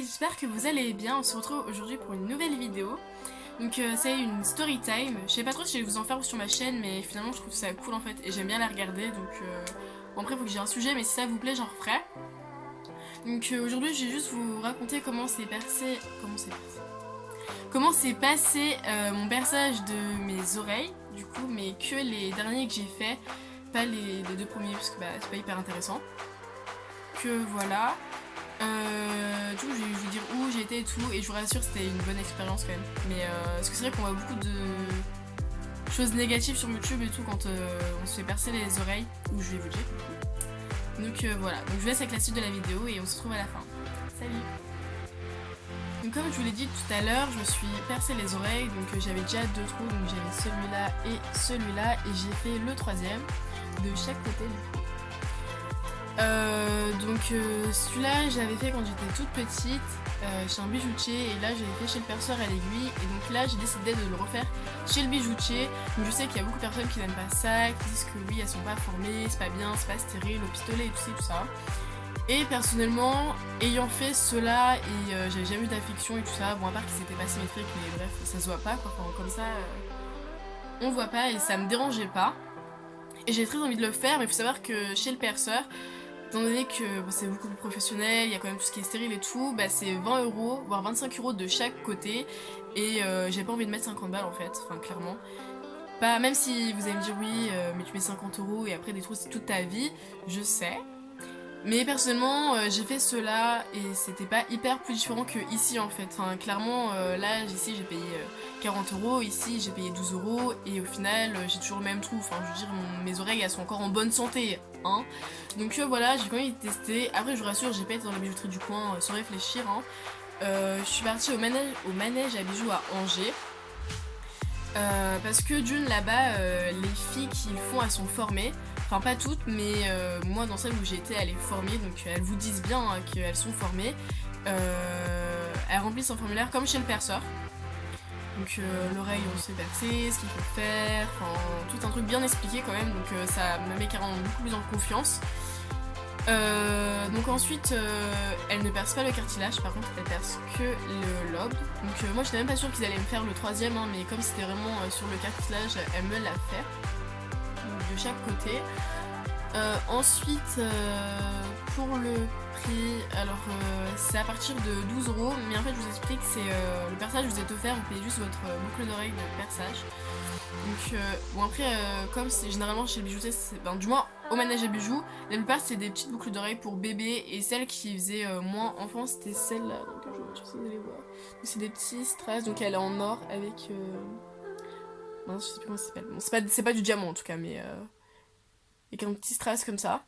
j'espère que vous allez bien. On se retrouve aujourd'hui pour une nouvelle vidéo. Donc c'est une story time. Je sais pas trop si je vais vous en faire sur ma chaîne, mais finalement je trouve ça cool en fait et j'aime bien la regarder. Donc bon, après il faut que j'ai un sujet, mais si ça vous plaît j'en referai. Donc aujourd'hui je vais juste vous raconter comment s'est passé mon perçage de mes oreilles, du coup, mais que les derniers que j'ai fait, pas les deux premiers parce que bah, c'est pas hyper intéressant. Que voilà. Du coup, je vais vous dire où j'ai été et tout, et je vous rassure, c'était une bonne expérience quand même. Mais parce que c'est vrai qu'on voit beaucoup de choses négatives sur YouTube et tout quand on se fait percer les oreilles, ou je vais vous dire. Donc voilà, donc je vous laisse avec la suite de la vidéo et on se retrouve à la fin. Salut! Donc comme je vous l'ai dit tout à l'heure, je me suis percé les oreilles, donc j'avais déjà deux trous, donc j'avais celui-là et celui-là, et j'ai fait le troisième de chaque côté du coup. Celui-là j'avais fait quand j'étais toute petite chez un bijoutier, et là j'avais fait chez le perceur à l'aiguille, et donc là j'ai décidé de le refaire chez le bijoutier. Donc je sais qu'il y a beaucoup de personnes qui n'aiment pas ça, qui disent que oui elles sont pas formées, c'est pas bien, c'est pas stérile, au pistolet et tout ça. Et personnellement, ayant fait cela et j'avais jamais eu d'affection et tout ça, bon à part qu'ils étaient pas symétriques, mais bref ça se voit pas quoi, enfin, comme ça on voit pas et ça me dérangeait pas. Et j'ai très envie de le faire, mais il faut savoir que chez le perceur, étant donné que bon, c'est beaucoup plus professionnel, il y a quand même tout ce qui est stérile et tout, bah c'est 20€, voire 25€ de chaque côté. Et j'ai pas envie de mettre 50 balles en fait, enfin clairement. Pas, même si vous allez me dire oui, mais tu mets 50€ et après des trous c'est toute ta vie, je sais. Mais personnellement, j'ai fait cela et c'était pas hyper plus différent que ici en fait. Enfin, clairement, là, ici j'ai payé 40€, ici j'ai payé 12€ et au final, j'ai toujours le même trou. Enfin, je veux dire, mes oreilles elles sont encore en bonne santé, hein. Donc voilà, j'ai quand même testé. Après, je vous rassure, j'ai pas été dans la bijouterie du coin sans réfléchir, hein. Je suis partie au manège à bijoux à Angers. Parce que d'une là-bas, les filles qui le font elles sont formées, enfin pas toutes, mais moi dans celle où j'ai été elle est formée, donc elles vous disent bien hein, qu'elles sont formées. Elles remplissent un formulaire comme chez le perceur, donc l'oreille on sait percer, ce qu'il faut faire, enfin tout un truc bien expliqué quand même, donc ça me met carrément beaucoup plus en confiance. Donc ensuite, elle ne perce pas le cartilage, par contre elle perce que le lobe. Donc moi j'étais même pas sûre qu'ils allaient me faire le troisième, hein, mais comme c'était vraiment sur le cartilage, elle me l'a fait. Donc, de chaque côté. Ensuite, pour le prix, alors c'est à partir de 12€, mais en fait je vous explique, c'est le perçage vous est offert, vous payez juste votre boucle d'oreille de perçage. Donc bon après comme c'est généralement chez le bijoutier, du moins au manège à bijoux, la plupart c'est des petites boucles d'oreilles pour bébé, et celle qui faisait moins enfant c'était celle-là, donc je vais si vous allez voir. Donc c'est des petits strass, donc elle est en or avec mince, je sais plus comment ça s'appelle. Bon c'est pas du diamant en tout cas, mais avec un petit strass comme ça.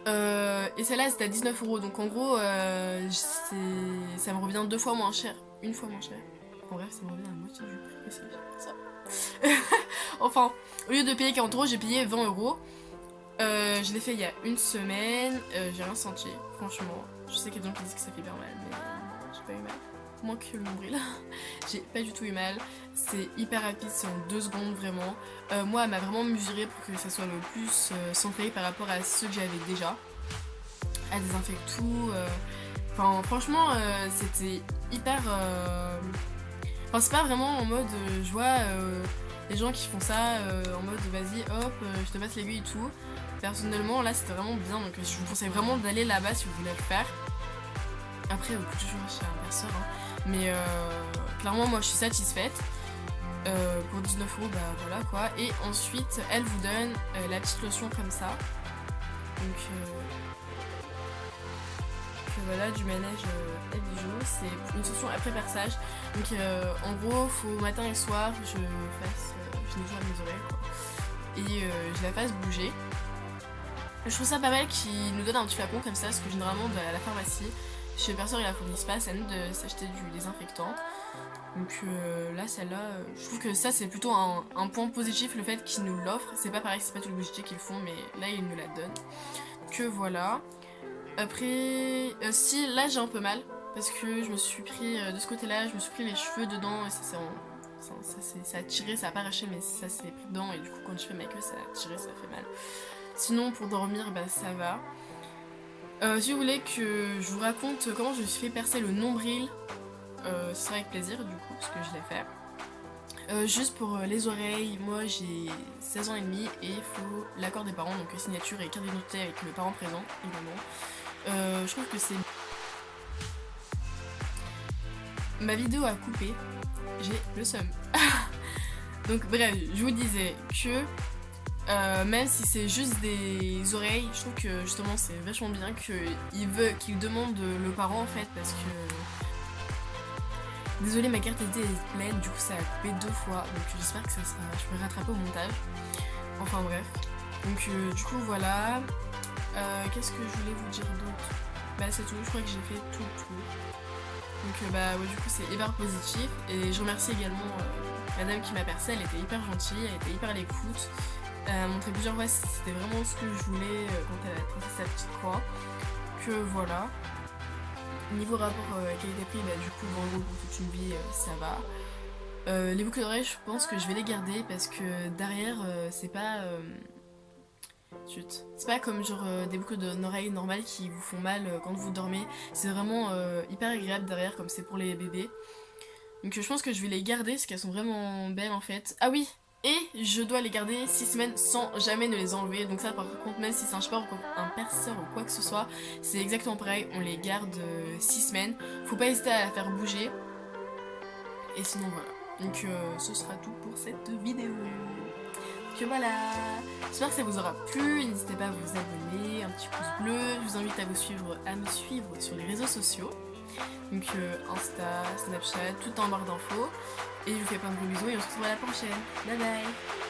Et celle-là c'était à 19€, donc en gros ça me revient deux fois moins cher, une fois moins cher. En bref, ça me revient à la moitié du prix aussi, ça. Enfin, au lieu de payer 40€, j'ai payé 20€. Je l'ai fait il y a une semaine, j'ai rien senti, franchement. Je sais qu'il y a des gens qui disent que ça fait bien mal, mais non, j'ai pas eu mal. Moins que le nombril. J'ai pas du tout eu mal. C'est hyper rapide, c'est en 2 secondes vraiment. Moi, elle m'a vraiment mesuré pour que ça soit le plus centré par rapport à ceux que j'avais déjà. Elle désinfecte tout. Enfin, franchement, c'était hyper. Enfin, c'est pas vraiment en mode je vois les gens qui font ça en mode vas-y hop, je te passe l'aiguille et tout. Personnellement, là c'était vraiment bien, donc je vous conseille vraiment d'aller là-bas si vous voulez le faire. Après, vous pouvez toujours chez un perceur, hein. Mais clairement, moi je suis satisfaite. Pour 19€, bah voilà quoi. Et ensuite, elle vous donne la petite lotion comme ça. Donc voilà, du manège à bijoux, c'est une session après perçage. Donc en gros, faut matin et soir, je nettoie mes oreilles quoi. Et je la fasse bouger. Je trouve ça pas mal qu'ils nous donnent un petit flacon comme ça, parce que généralement à la pharmacie, chez le perceur ils la fournissent pas, c'est à nous de s'acheter du désinfectant. Donc là, celle-là, je trouve que ça c'est plutôt un point positif, le fait qu'ils nous l'offrent. C'est pas pareil, c'est pas tous les bijoutiers qui le font, mais là ils nous la donnent. Que voilà. Après, si là j'ai un peu mal parce que je me suis pris de ce côté-là, je me suis pris les cheveux dedans et ça a tiré, ça a pas arraché, mais ça s'est pris dedans, et du coup quand je fais ma queue ça a tiré, ça fait mal. Sinon pour dormir bah ça va. Si vous voulez que je vous raconte comment je me suis fait percer le nombril, ce sera avec plaisir du coup, parce que je l'ai fait. Juste pour les oreilles, moi j'ai 16 ans et demi et il faut l'accord des parents, donc signature et carte d'identité avec le parent présent, évidemment. Je trouve que c'est... Ma vidéo a coupé, j'ai le seum. Donc bref, je vous disais que même si c'est juste des oreilles, je trouve que justement c'est vachement bien qu'il demande le parent en fait, parce que... Désolée, ma carte d'identité est pleine, du coup ça a coupé 2 fois, donc j'espère que je peux rattraper au montage. Enfin bref. Donc du coup voilà. Qu'est-ce que je voulais vous dire d'autre? Bah c'est tout, je crois que j'ai fait tout le tour. Donc bah ouais, du coup c'est hyper positif. Et je remercie également la dame qui m'a percé, elle était hyper gentille, elle était hyper à l'écoute. Elle m'a montré plusieurs fois si c'était vraiment ce que je voulais quand elle a tracé sa petite croix. Que voilà. Niveau rapport qualité-prix, bah du coup en gros pour toute une vie ça va. Les boucles d'oreilles, je pense que je vais les garder parce que derrière c'est pas... Chut. C'est pas comme genre des boucles d'oreilles normales qui vous font mal quand vous dormez. C'est vraiment hyper agréable derrière comme c'est pour les bébés. Donc je pense que je vais les garder parce qu'elles sont vraiment belles en fait. Ah oui, et je dois les garder 6 semaines sans jamais ne les enlever. Donc ça par contre même si c'est un support ou un perceur ou quoi que ce soit, c'est exactement pareil, on les garde 6 semaines. Faut pas hésiter à la faire bouger. Et sinon voilà. Donc ce sera tout pour cette vidéo. Donc voilà, j'espère que ça vous aura plu, n'hésitez pas à vous abonner, un petit pouce bleu, je vous invite à me suivre sur les réseaux sociaux. Donc Insta, Snapchat, tout en barre d'infos. Et je vous fais plein de gros bisous et on se retrouve à la prochaine. Bye bye.